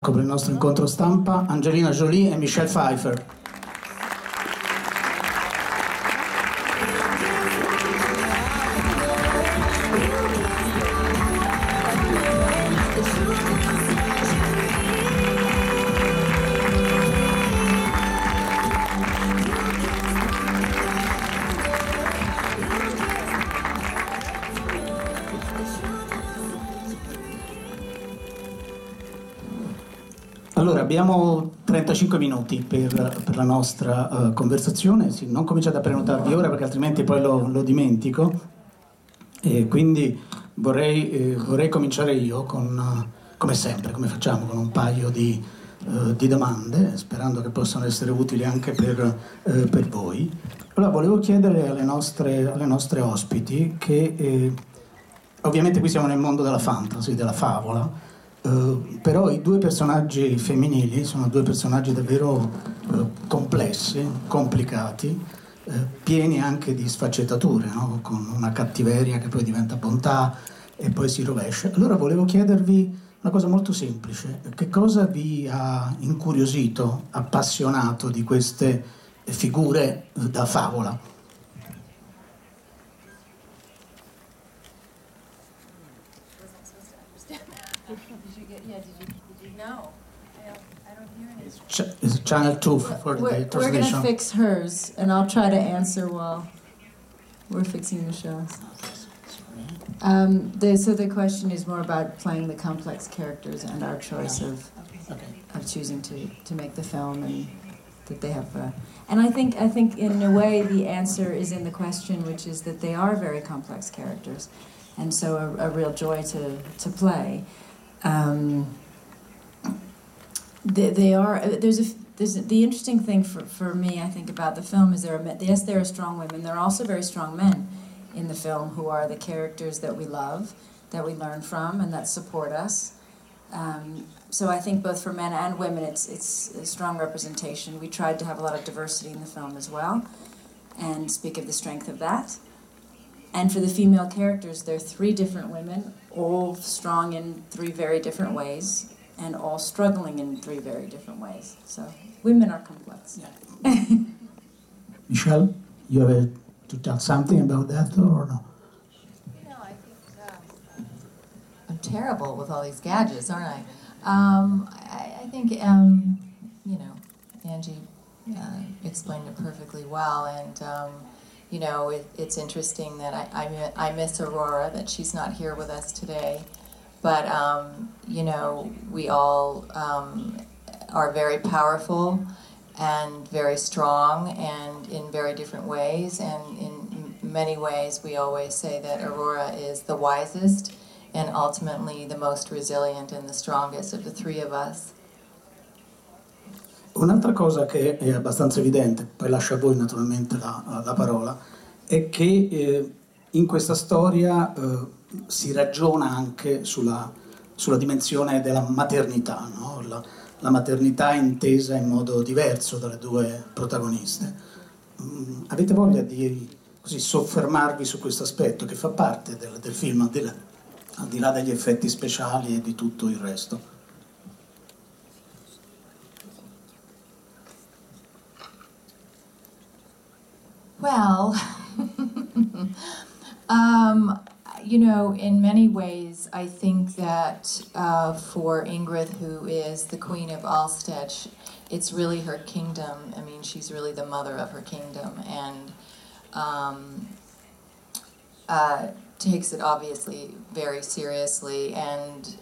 Per il nostro incontro stampa, Angelina Jolie e Michelle Pfeiffer. Allora, abbiamo 35 minuti per la nostra conversazione. Sì, non cominciate a prenotarvi ora perché altrimenti poi lo dimentico. E quindi vorrei cominciare io come sempre, come facciamo, con un paio di domande, sperando che possano essere utili anche per voi. Allora, volevo chiedere alle nostre ospiti che ovviamente qui siamo nel mondo della fantasy, della favola. Però i due personaggi femminili sono due personaggi davvero complessi, complicati, pieni anche di sfaccettature, no? Con una cattiveria che poi diventa bontà e poi si rovescia. Allora volevo chiedervi una cosa molto semplice: che cosa vi ha incuriosito, appassionato di queste figure da favola? It's Channel 2 for the translation. We're going to fix hers, and I'll try to answer while we're fixing the shows. So the question is more about playing the complex characters and our choice of choosing to make the film, and that they have. And I think in a way the answer is in the question, which is that they are very complex characters, and so a real joy to play. They are. The interesting thing for me, I think, about the film is there are strong women. There are also very strong men in the film who are the characters that we love, that we learn from, and that support us. So I think both for men and women, it's a strong representation. We tried to have a lot of diversity in the film as well, and speak of the strength of that. And for the female characters, there are three different women, all strong in three very different ways, and all struggling in three very different ways. So women are complex. Yeah. Michelle, you have to tell something about that or no? I think I'm terrible with all these gadgets, aren't I? I think Angie explained it perfectly well, and it's interesting that I miss Aurora, that she's not here with us today. But, we all are very powerful and very strong and in very different ways. And in many ways, we always say that Aurora is the wisest and ultimately the most resilient and the strongest of the three of us. Un'altra cosa che è abbastanza evidente, poi lascio a voi naturalmente la parola, è che in questa storia si ragiona anche sulla dimensione della maternità, no? La maternità intesa in modo diverso dalle due protagoniste. Avete voglia di così soffermarvi su questo aspetto che fa parte del film, al di là degli effetti speciali e di tutto il resto? Well, in many ways, I think that for Ingrid, who is the Queen of Alstedt, it's really her kingdom. I mean, she's really the mother of her kingdom, and takes it obviously very seriously, and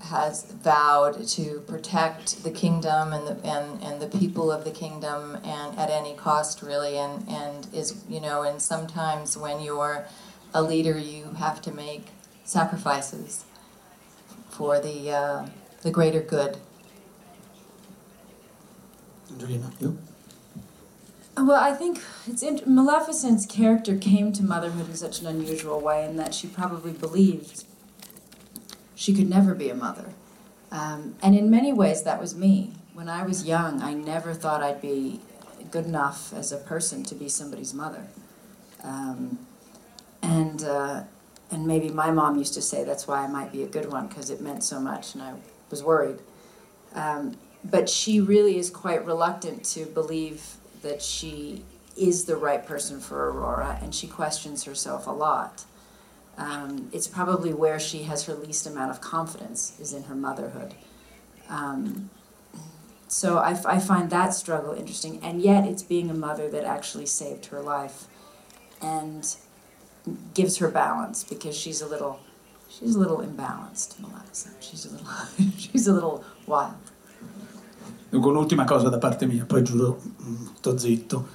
has vowed to protect the kingdom and the people of the kingdom, and at any cost, really, and is, and sometimes when you're a leader, you have to make sacrifices for the greater good. Angelina, you? Well, I think Maleficent's character came to motherhood in such an unusual way, in that she probably believed she could never be a mother. And in many ways, that was me. When I was young, I never thought I'd be good enough as a person to be somebody's mother. and maybe my mom used to say that's why I might be a good one, because it meant so much and I was worried. But she really is quite reluctant to believe that she is the right person for Aurora, and she questions herself a lot. It's probably where she has her least amount of confidence, is in her motherhood. So I find that struggle interesting, and yet it's being a mother that actually saved her life and gives her balance, because she's a little imbalanced, Maleficent. She's a little wild. Con un'ultima cosa da parte mia, poi giuro sto zitto.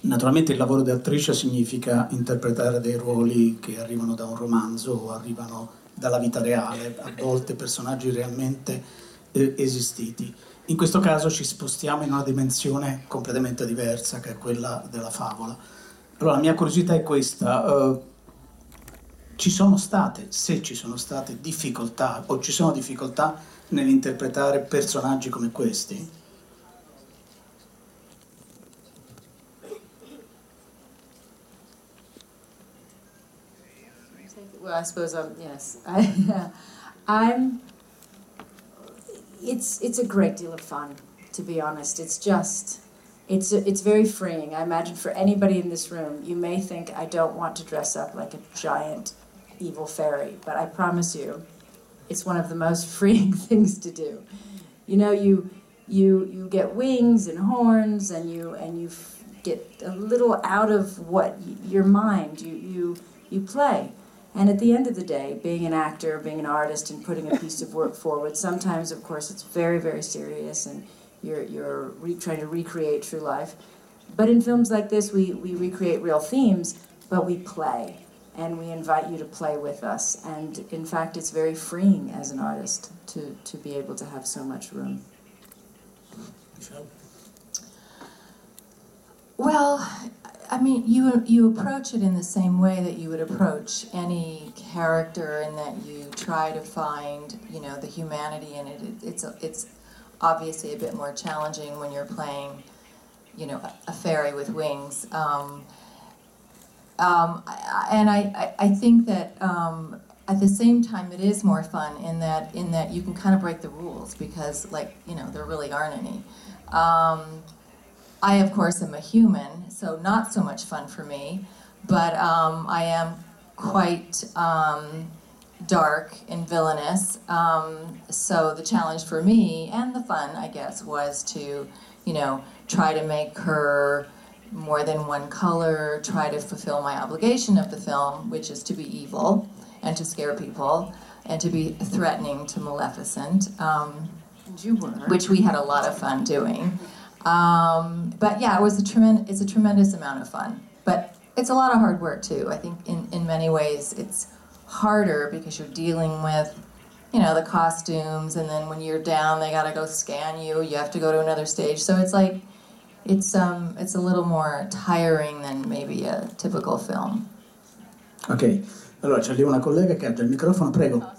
Naturalmente il lavoro di attrice significa interpretare dei ruoli che arrivano da un romanzo o arrivano dalla vita reale, a volte personaggi realmente esistiti. In questo caso ci spostiamo in una dimensione completamente diversa, che è quella della favola. Allora la mia curiosità è questa: ci sono state, se ci sono state difficoltà, o ci sono difficoltà nell'interpretare personaggi come questi? Well, I suppose yes. It's a great deal of fun, to be honest. It's very freeing. I imagine for anybody in this room, you may think I don't want to dress up like a giant evil fairy, but I promise you, it's one of the most freeing things to do. You know, you get wings and horns, and you get a little out of what your mind. You play. And at the end of the day, being an actor, being an artist, and putting a piece of work forward, sometimes, of course, it's very, very serious, and you're trying to recreate true life. But in films like this, we recreate real themes, but we play, and we invite you to play with us. And in fact, it's very freeing as an artist to be able to have so much room. Well, I mean, you approach it in the same way that you would approach any character, in that you try to find, you know, the humanity in it. It's obviously a bit more challenging when you're playing, you know, a fairy with wings. And I think that at the same time it is more fun in that you can kind of break the rules, because, like, you know, there really aren't any. I, of course, am a human, so not so much fun for me, but I am quite dark and villainous, so the challenge for me, and the fun, I guess, was to, you know, try to make her more than one color, try to fulfill my obligation of the film, which is to be evil, and to scare people, and to be threatening to Maleficent, And you were. which we had a lot of fun doing. But yeah, it's a tremendous amount of fun. But it's a lot of hard work too. I think in many ways it's harder because you're dealing with, you know, the costumes, and then when you're down, they gotta go scan you. You have to go to another stage. So it's like, it's a little more tiring than maybe a typical film. Ok, allora c'è lì una collega che ha già il microfono, prego.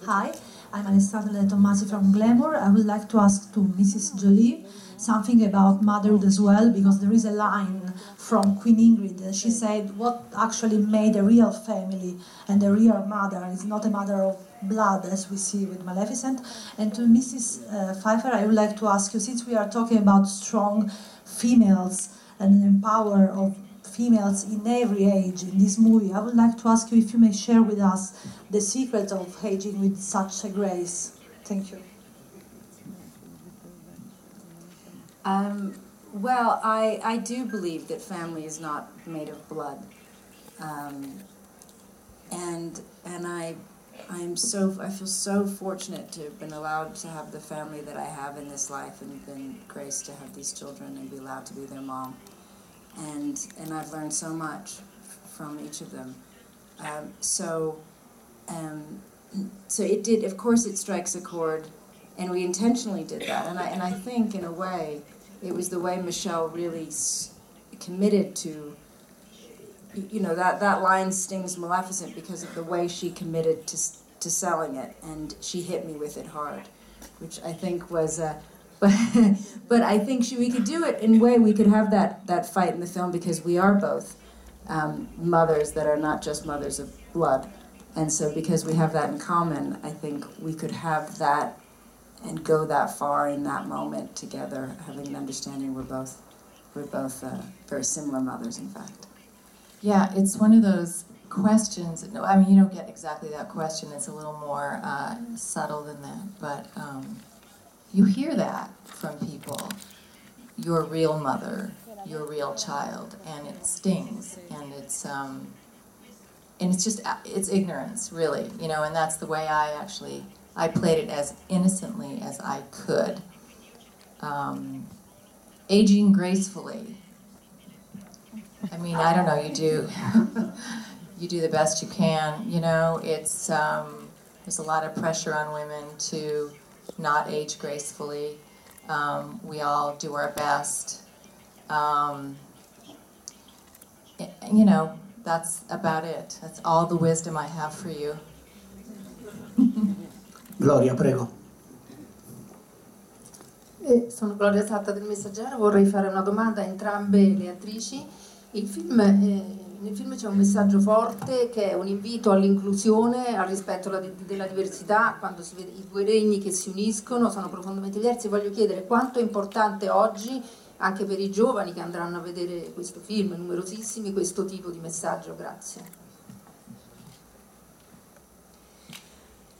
Hi, I'm Alessandra Tommasi from Glamour. I would like to ask to Mrs. Jolie something about motherhood as well, because there is a line from Queen Ingrid. She said what actually made a real family and a real mother is not a mother of blood, as we see with Maleficent. And to Mrs. Pfeiffer, I would like to ask you, since we are talking about strong females and empower of females in every age in this movie, I would like to ask you if you may share with us the secret of aging with such a grace. Thank you. Well, I do believe that family is not made of blood, and I feel so fortunate to have been allowed to have the family that I have in this life, and been graced to have these children and be allowed to be their mom, and I've learned so much from each of them. So it did. Of course, it strikes a chord, and we intentionally did that. And I think, in a way, it was the way Michelle really committed to. You know, that line stings Maleficent because of the way she committed to selling it, and she hit me with it hard, which I think was But but I think we could do it in a way. We could have that fight in the film because we are both mothers that are not just mothers of blood, and so because we have that in common, I think we could have that and go that far in that moment together, having an understanding we're both very similar mothers, in fact. Yeah, it's one of those questions. No, I mean, you don't get exactly that question. It's a little more subtle than that. But you hear that from people. Your real mother, your real child, and it stings. And it's just, it's ignorance, really. You know, and that's the way I played it as innocently as I could. Aging gracefully. I mean, I don't know, you do the best you can, you know. It's, there's a lot of pressure on women to not age gracefully. We all do our best. You know, that's about it. That's all the wisdom I have for you. Gloria, prego. Sono Gloria Satta del Messaggero, vorrei fare una domanda a entrambe le attrici. Nel film c'è un messaggio forte che è un invito all'inclusione, al rispetto della diversità, quando si vede i due regni che si uniscono, sono profondamente diversi. Voglio chiedere quanto è importante oggi, anche per i giovani che andranno a vedere questo film, numerosissimi, questo tipo di messaggio. Grazie.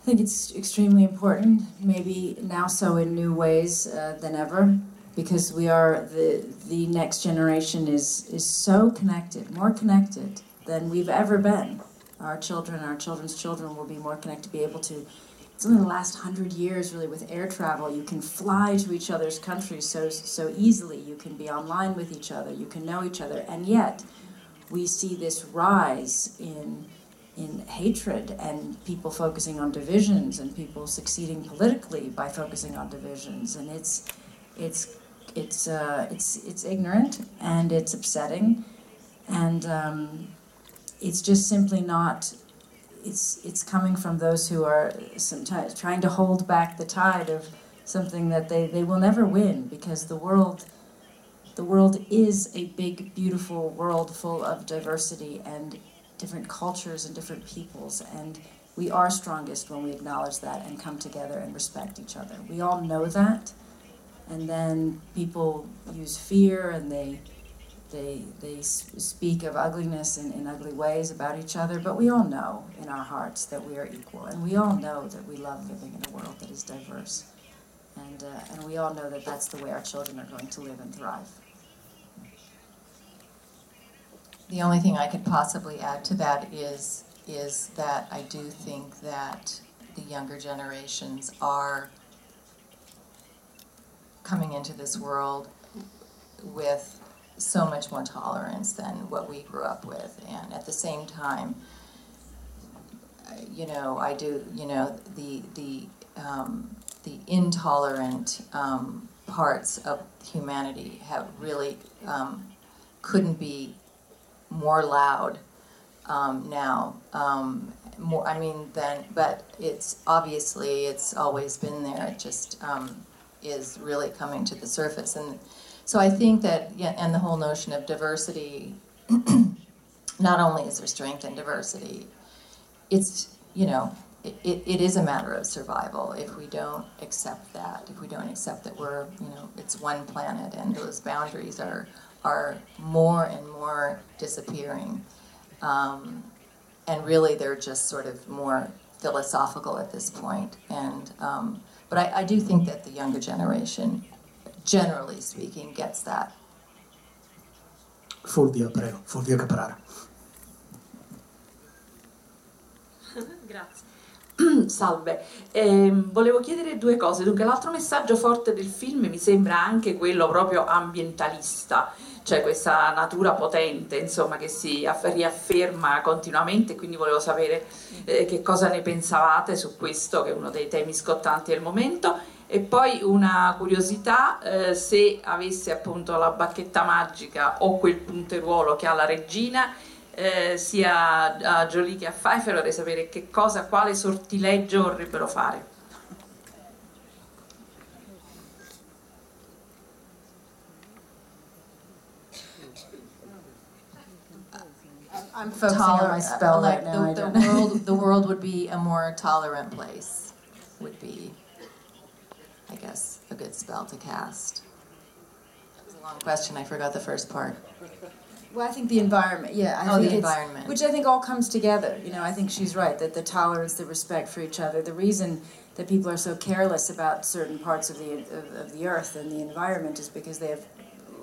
I think it's extremely important, maybe now so in new ways than ever, because we are the next generation is so connected, more connected than we've ever been. Our children, our children's children will be more connected, be able to. It's only the last 100 years, really, with air travel. You can fly to each other's countries so easily. You can be online with each other. You can know each other, and yet we see this rise in hatred and people focusing on divisions and people succeeding politically by focusing on divisions, and it's ignorant and it's upsetting, and it's just simply not. It's coming from those who are sometimes trying to hold back the tide of something that they will never win, because the world is a big, beautiful world full of diversity and different cultures and different peoples, and we are strongest when we acknowledge that and come together and respect each other. We all know that, and then people use fear and they speak of ugliness in ugly ways about each other, but we all know in our hearts that we are equal, and we all know that we love living in a world that is diverse, and we all know that that's the way our children are going to live and thrive. The only thing I could possibly add to that is that I do think that the younger generations are coming into this world with so much more tolerance than what we grew up with, and at the same time, you know, I do, you know, the intolerant parts of humanity have really couldn't be more loud now. More, I mean, but it's obviously it's always been there. It just is really coming to the surface, and so I think that, yeah, and the whole notion of diversity. Not only is there strength in diversity, it's, you know, it is a matter of survival if we don't accept that. If we don't accept that we're, you know, it's one planet and those boundaries are more and more disappearing. And really they're just sort of more philosophical at this point. And, but I do think that the younger generation, generally speaking, gets that. Fulvia, prego. Fulvia Caprara. Grazie. Salve, volevo chiedere due cose. Dunque, l'altro messaggio forte del film mi sembra anche quello proprio ambientalista, cioè questa natura potente, insomma, che si riafferma continuamente, quindi volevo sapere che cosa ne pensavate su questo, che è uno dei temi scottanti del momento. E poi una curiosità, se avesse appunto la bacchetta magica o quel punteruolo che ha la regina, sia a Jolie che a Pfeiffer, vorrei sapere che cosa, quale sortileggio vorrebbero fare. I'm focusing on my spell right now. The world would be a more tolerant place, would be, I guess, a good spell to cast. That was a long question, I forgot the first part. Well, I think the environment, yeah. The environment. Which I think all comes together. You know, I think she's right, that the tolerance, the respect for each other, the reason that people are so careless about certain parts of the earth and the environment is because they have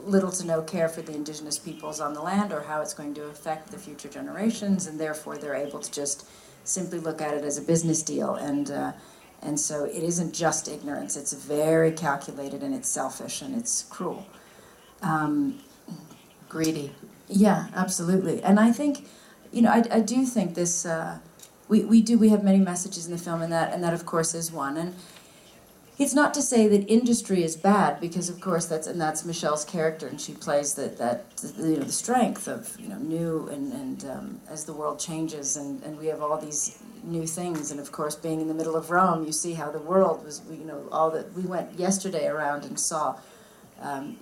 little to no care for the indigenous peoples on the land or how it's going to affect the future generations, and therefore they're able to just simply look at it as a business deal. And so it isn't just ignorance, it's very calculated and it's selfish and it's cruel. Greedy. Yeah, absolutely. And I think, you know, I do think this, we have many messages in the film, and that of course is one. And it's not to say that industry is bad, because of course that's Michelle's character, and she plays the strength of, you know, new and as the world changes, and we have all these new things, and of course being in the middle of Rome, you see how the world was, you know, all that we went yesterday around and saw.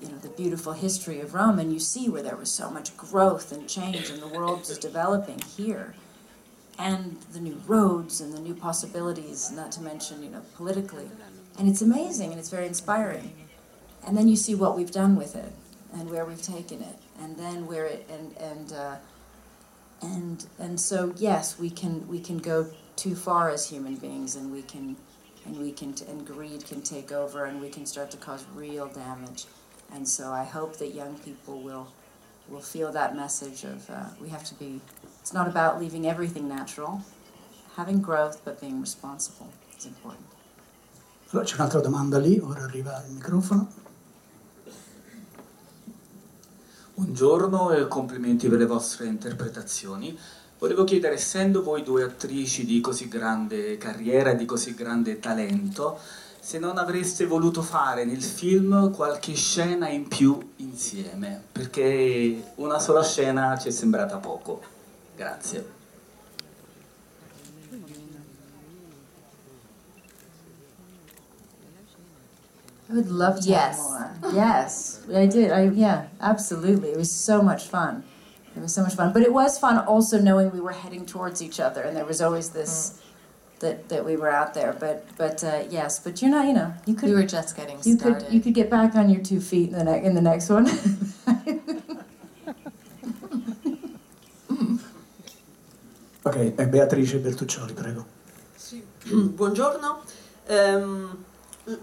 You know, the beautiful history of Rome, and you see where there was so much growth and change, and the world is developing here, and the new roads and the new possibilities, not to mention, you know, politically, and it's amazing and it's very inspiring. And then you see what we've done with it, and where we've taken it, and then where it and so yes, we can go too far as human beings, and and greed can take over, and we can start to cause real damage. And so I hope that young people will feel that message of we have to be. It's not about leaving everything natural, having growth, but being responsible is important. Allora, c'è un'altra domanda lì, ora arriva il microfono. Buongiorno e complimenti per le vostre interpretazioni. Volevo chiedere, essendo voi due attrici di così grande carriera e di così grande talento, se non avreste voluto fare nel film qualche scena in più insieme, perché una sola scena ci è sembrata poco. Grazie. I would love to have more. Yes, I did. Yeah, absolutely. It was so much fun. It was so much fun. But it was fun also knowing we were heading towards each other, and there was always this that we were out there. But yes, but you're not. You know, you could. We were just getting started. You could get back on your 2 feet in the next one. Ok, Beatrice Bertuccioli, prego. Sì. Buongiorno.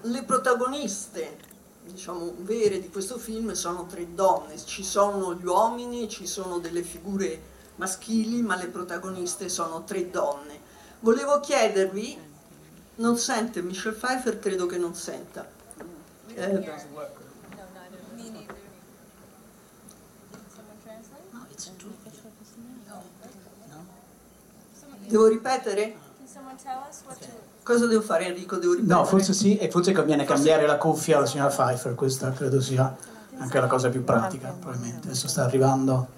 Le protagoniste, diciamo, vere di questo film sono 3 donne. Ci sono gli uomini, ci sono delle figure maschili, ma le protagoniste sono 3 donne. Volevo chiedervi, non sente Michelle Pfeiffer, credo che non senta. Devo ripetere? Cosa devo fare, Enrico? Devo ripetere? No, forse sì, e forse conviene cambiare la cuffia alla signora Pfeiffer, questa credo sia anche la cosa più pratica, probabilmente. Adesso sta arrivando.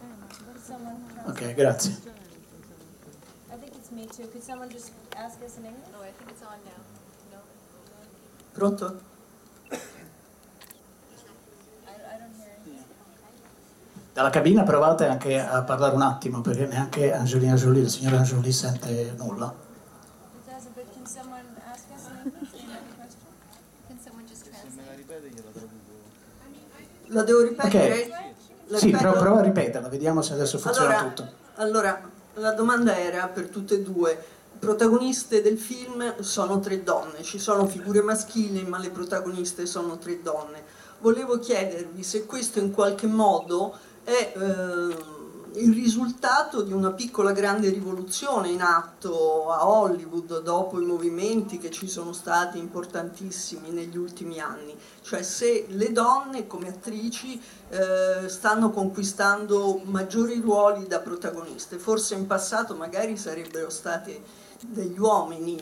Ok, grazie. Pronto? Dalla cabina provate anche a parlare un attimo, perché neanche Angelina Jolie, la signora Jolie sente nulla. La devo ripetere? Okay. Sì, prova a ripeterla, vediamo se adesso funziona tutto. Allora, la domanda era per tutte e due. Protagoniste del film sono 3 donne, ci sono figure maschili, ma le protagoniste sono 3 donne. Volevo chiedervi se questo in qualche modo è il risultato di una piccola grande rivoluzione in atto a Hollywood dopo i movimenti che ci sono stati importantissimi negli ultimi anni, cioè se le donne come attrici stanno conquistando maggiori ruoli da protagoniste. Forse in passato magari sarebbero state degli uomini,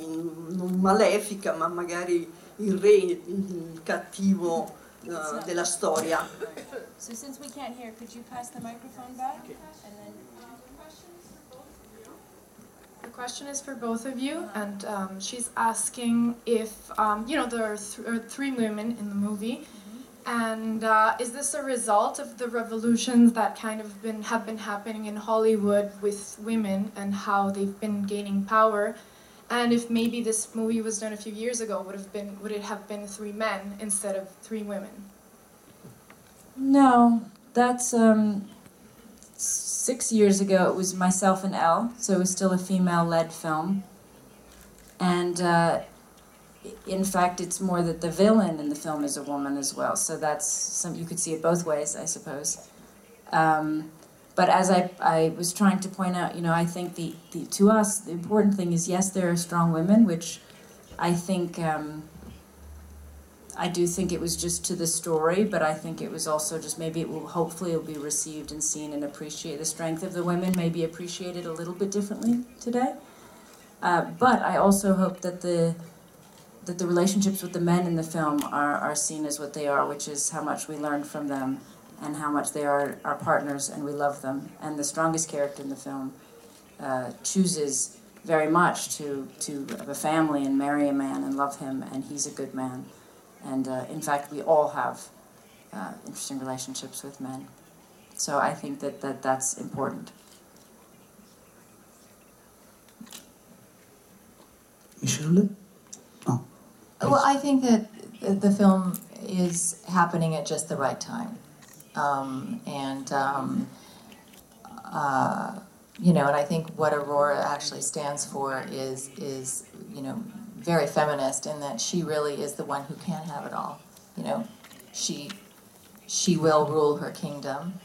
non Malefica, ma magari il re, il cattivo della storia. So since we can't hear, could you pass the microphone back? And then... The question is for both of you, and she's asking if, you know, there are 3 women in the movie, And is this a result of the revolutions that kind of have been happening in Hollywood with women and how they've been gaining power? And if maybe this movie was done a few years ago, would it have been 3 men instead of 3 women? No, that's 6 years ago. It was myself and Elle, so it was still a female-led film. And in fact, it's more that the villain in the film is a woman as well. So that's you could see it both ways, I suppose. But as I was trying to point out, I think to us the important thing is, yes, there are strong women, which I think I do think it was just to the story, but I think it was also just maybe hopefully it will be received and seen and appreciated. The strength of the women may be appreciated a little bit differently today. But I also hope that the relationships with the men in the film are seen as what they are, which is how much we learn from them and how much they are our partners and we love them. And the strongest character in the film chooses very much to have a family and marry a man and love him, and he's a good man. And in fact, we all have interesting relationships with men. So I think that's important. Michelle? Oh. Well, I think that the film is happening at just the right time. And I think what Aurora actually stands for is very feminist in that she really is the one who can have it all. She will rule her kingdom,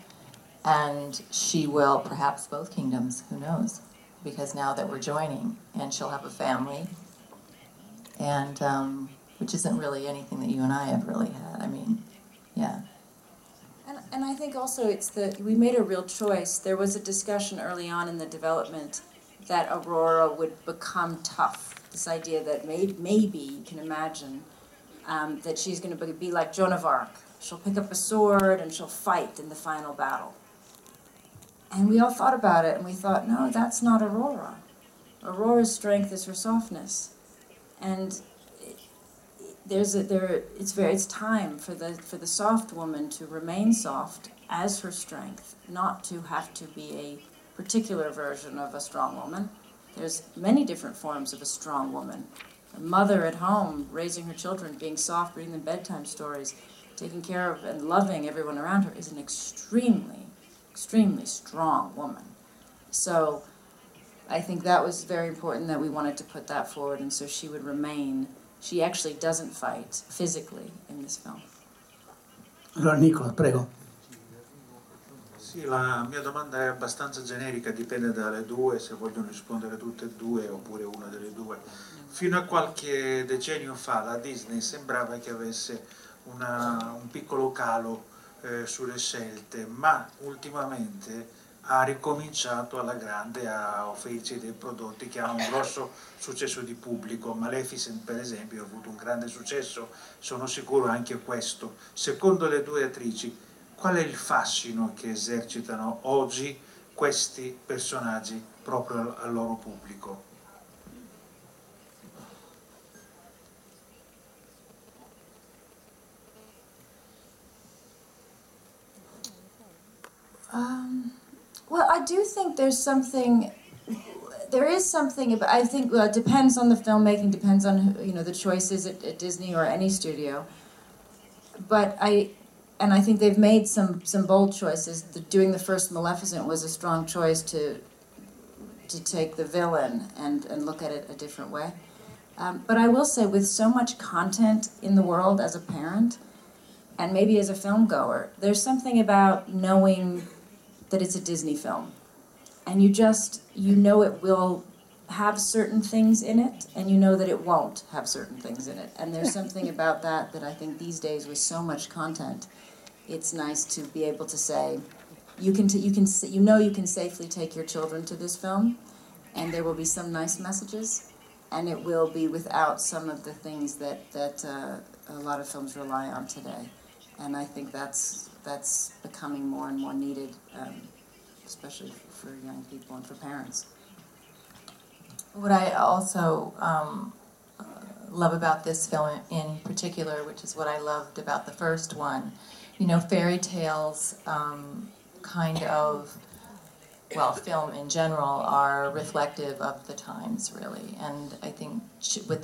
and she will perhaps both kingdoms, who knows? Because now that we're joining, and she'll have a family, and which isn't really anything that you and I have really had. I mean, yeah. And I think also we made a real choice. There was a discussion early on in the development that Aurora would become tough. This idea that maybe you can imagine that she's going to be like Joan of Arc. She'll pick up a sword and she'll fight in the final battle. And we all thought about it, and we thought, no, that's not Aurora. Aurora's strength is her softness. And it's time for the soft woman to remain soft as her strength, not to have to be a particular version of a strong woman. There's many different forms of a strong woman. A mother at home, raising her children, being soft, reading them bedtime stories, taking care of and loving everyone around her is an extremely, extremely strong woman. So I think that was very important that we wanted to put that forward, and so she would remain. She actually doesn't fight physically in this film. Allora Nicola, prego. Sì, la mia domanda è abbastanza generica, dipende dalle due, se vogliono rispondere tutte e due oppure una delle due. Fino a qualche decennio fa la Disney sembrava che avesse un piccolo calo sulle scelte, ma ultimamente ha ricominciato alla grande a offrirci dei prodotti che hanno un grosso successo di pubblico. Maleficent, per esempio, ha avuto un grande successo, sono sicuro anche questo. Secondo le due attrici, qual è il fascino che esercitano oggi questi personaggi proprio al loro pubblico? Well, I do think there is something about, I think it depends on the filmmaking, depends on the choices at Disney or any studio. But I think they've made some bold choices. Doing the first Maleficent was a strong choice to take the villain and look at it a different way. But I will say, with so much content in the world as a parent, and maybe as a film goer, there's something about knowing that it's a Disney film. And you know it will have certain things in it, and you know that it won't have certain things in it. And there's something about that I think these days with so much content, it's nice to be able to say, you can safely take your children to this film, and there will be some nice messages, and it will be without some of the things that a lot of films rely on today. And I think that's becoming more and more needed, especially for young people and for parents. What I also love about this film in particular, which is what I loved about the first one. You know, fairy tales kind of, well, film in general are reflective of the times, really. And I think with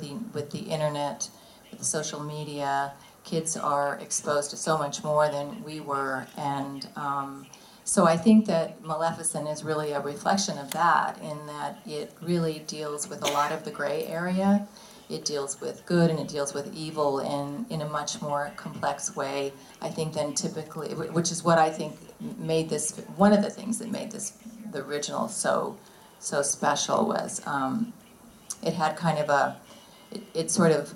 the internet, with the social media, kids are exposed to so much more than we were, and so I think that Maleficent is really a reflection of that, in that it really deals with a lot of the gray area. It deals with good and it deals with evil in a much more complex way, I think, than typically, which is what I think made this, one of the things that made this, the original, so special was it had kind of it sort of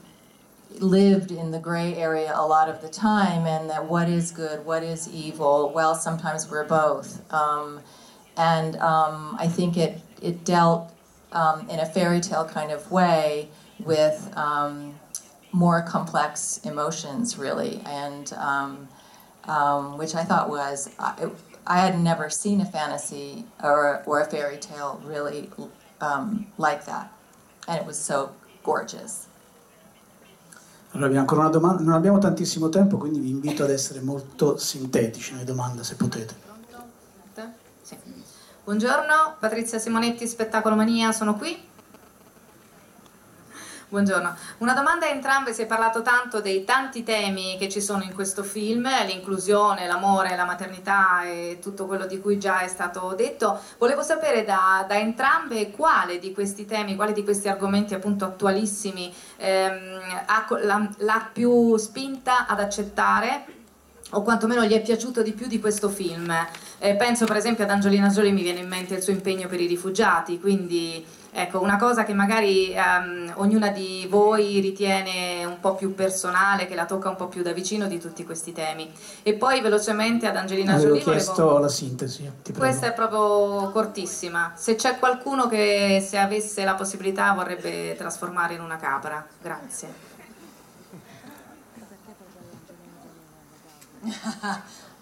lived in the gray area a lot of the time, and that what is good, what is evil, well, sometimes we're both. I think it dealt in a fairy tale kind of way with more complex emotions, really, and which I thought was, I had never seen a fantasy or a fairy tale really like that, and it was so gorgeous. Allora abbiamo ancora una domanda, non abbiamo tantissimo tempo, quindi vi invito ad essere molto sintetici nelle domande, se potete. Sì. Buongiorno, Patrizia Simonetti, Spettacolo Mania, sono qui. Buongiorno. Una domanda a entrambe, si è parlato tanto dei tanti temi che ci sono in questo film, l'inclusione, l'amore, la maternità e tutto quello di cui già è stato detto. Volevo sapere da entrambe quale di questi temi, quale di questi argomenti appunto attualissimi l'ha più spinta ad accettare, o quantomeno gli è piaciuto di più di questo film. Penso per esempio ad Angelina Jolie, mi viene in mente il suo impegno per i rifugiati, quindi ecco, una cosa che magari ognuna di voi ritiene un po' più personale, che la tocca un po' più da vicino di tutti questi temi. E poi velocemente ad Angelina Jolie avevo chiesto la sintesi, ti prego. Questa è proprio cortissima. Se c'è qualcuno che, se avesse la possibilità, vorrebbe trasformare in una capra. Grazie.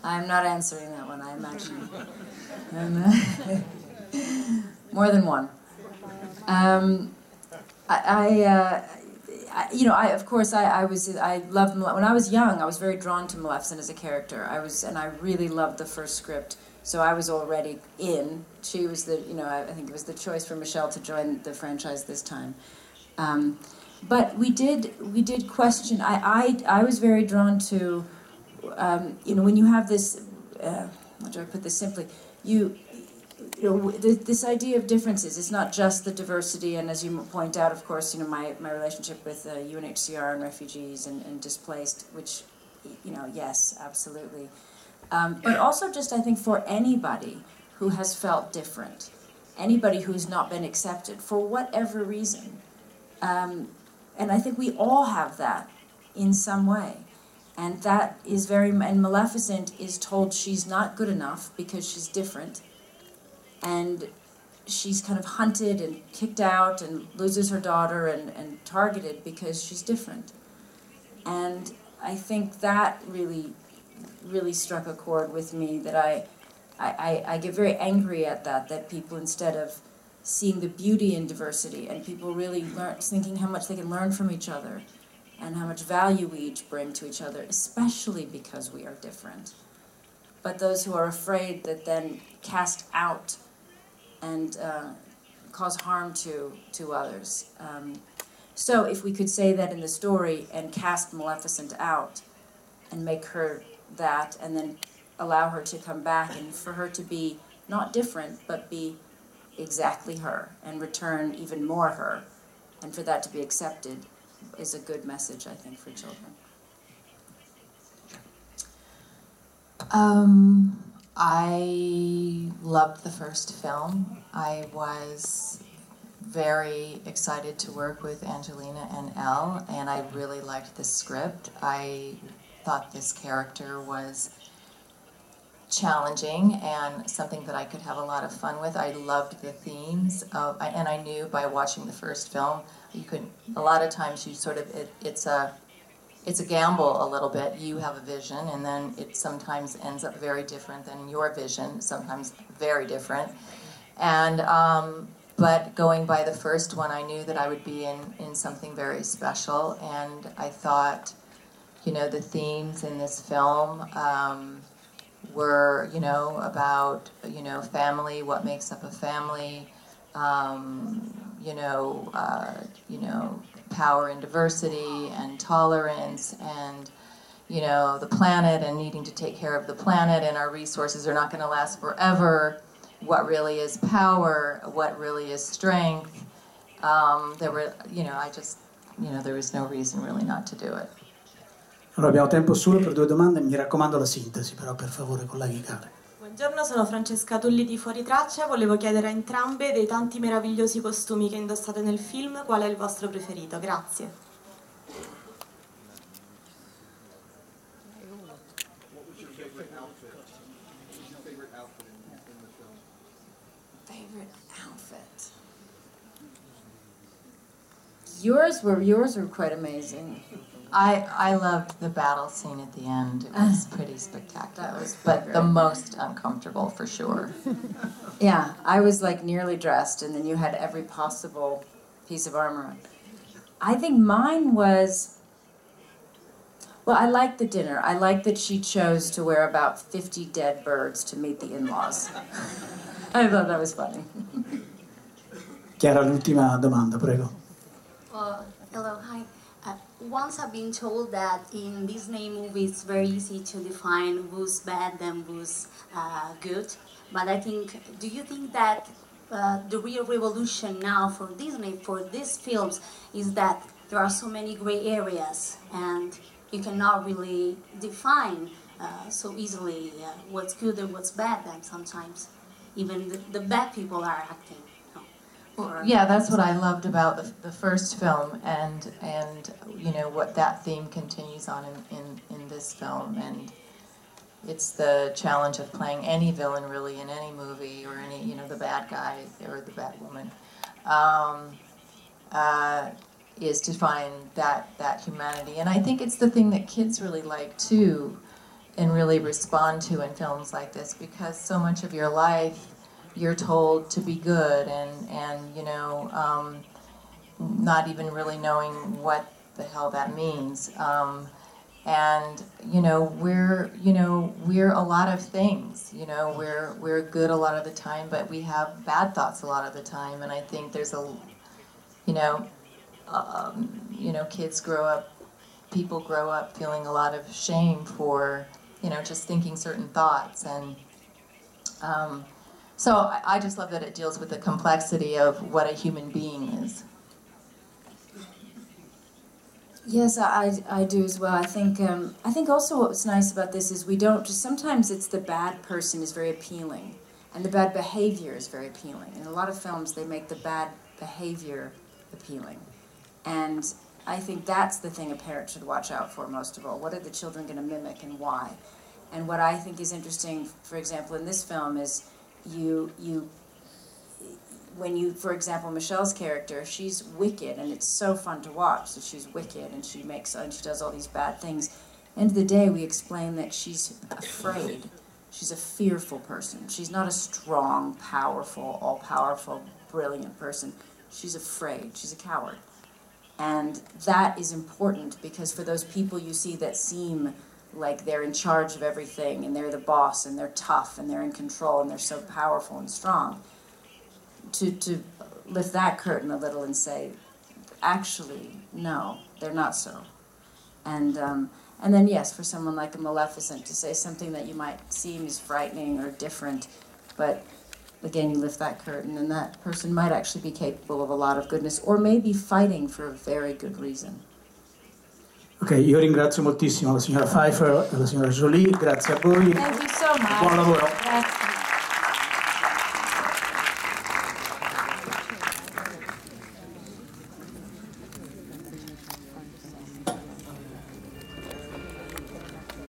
I'm not answering that one, I imagine. More than one. Of course, I loved, when I was young, I was very drawn to Maleficent as a character. And I really loved the first script, so I was already in. She was I think it was the choice for Michelle to join the franchise this time. But we did question, I was very drawn to, when you have this, how do I put this simply, this idea of differences, it's not just the diversity, and as you point out, of course, my relationship with UNHCR and refugees and displaced, which, yes, absolutely. But also just, I think, for anybody who has felt different, anybody who's not been accepted for whatever reason. And I think we all have that in some way. And that is and Maleficent is told she's not good enough because she's different. And she's kind of hunted and kicked out and loses her daughter and targeted because she's different. And I think that really, really struck a chord with me, that I get very angry at that people, instead of seeing the beauty in diversity and people really thinking how much they can learn from each other and how much value we each bring to each other, especially because we are different. But those who are afraid that then cast out and cause harm to others. So if we could say that in the story and cast Maleficent out and make her that, and then allow her to come back and for her to be not different but be exactly her and return even more her, and for that to be accepted, is a good message, I think, for children. I loved the first film. I was very excited to work with Angelina and Elle, and I really liked the script. I thought this character was challenging and something that I could have a lot of fun with. I loved the themes of, and I knew by watching the first film, a lot of times you sort of, it's a gamble a little bit. You have a vision, and then it sometimes ends up very different than your vision, sometimes very different. And but going by the first one, I knew that I would be in something very special, and I thought, you know, the themes in this film were, you know, about, you know, family, what makes up a family, you know, power and diversity and tolerance, and, you know, the planet and needing to take care of the planet, and our resources are not going to last forever. What really is power? What really is strength? There were, you know, there was no reason really not to do it. Allora abbiamo tempo solo per 2 domande, mi raccomando la sintesi, però per favore, colleghi cari. Buongiorno, sono Francesca Tulli di Fuori Traccia. Volevo chiedere a entrambe, dei tanti meravigliosi costumi che indossate nel film, qual è il vostro preferito? Grazie. Yours were quite amazing. I loved the battle scene at the end. It was pretty spectacular, but the most uncomfortable for sure. Yeah, I was like nearly dressed, and then you had every possible piece of armor on. I think mine was, well, I liked the dinner. I liked that she chose to wear about 50 dead birds to meet the in-laws. I thought that was funny. Chiara, l'ultima domanda, prego. Hello, hi. Once I've been told that in Disney movies it's very easy to define who's bad and who's good. But I think, do you think that the real revolution now for Disney, for these films, is that there are so many gray areas and you cannot really define so easily what's good and what's bad, and sometimes even the bad people are acting. Well, yeah, that's what I loved about the first film, and you know what that theme continues on in this film, and it's the challenge of playing any villain really in any movie, or any, you know, the bad guy or the bad woman, is to find that humanity, and I think it's the thing that kids really like too, and really respond to in films like this, because so much of your life you're told to be good, and you know, not even really knowing what the hell that means. And you know, we're a lot of things. You know, we're good a lot of the time, but we have bad thoughts a lot of the time. And I think there's kids grow up, people grow up feeling a lot of shame for, you know, just thinking certain thoughts, and so I just love that it deals with the complexity of what a human being is. Yes, I do as well. I think also what's nice about this is we don't just, sometimes it's the bad person is very appealing, and the bad behavior is very appealing. In a lot of films, they make the bad behavior appealing, and I think that's the thing a parent should watch out for most of all. What are the children going to mimic, and why? And what I think is interesting, for example, in this film is when you, for example, Michelle's character, she's wicked, and it's so fun to watch that she's wicked, and she does all these bad things. End of the day, we explain that she's afraid. She's a fearful person. She's not a strong, powerful, all-powerful, brilliant person. She's afraid. She's a coward. And that is important, because for those people you see that seem like they're in charge of everything, and they're the boss, and they're tough, and they're in control, and they're so powerful and strong, to lift that curtain a little and say, actually, no, they're not so. And then, yes, for someone like a Maleficent to say something that you might seem is frightening or different, but again, you lift that curtain, and that person might actually be capable of a lot of goodness, or maybe fighting for a very good reason. Ok, io ringrazio moltissimo la signora Pfeiffer e la signora Jolie, grazie a voi. Thank you so much. Buon lavoro. Grazie.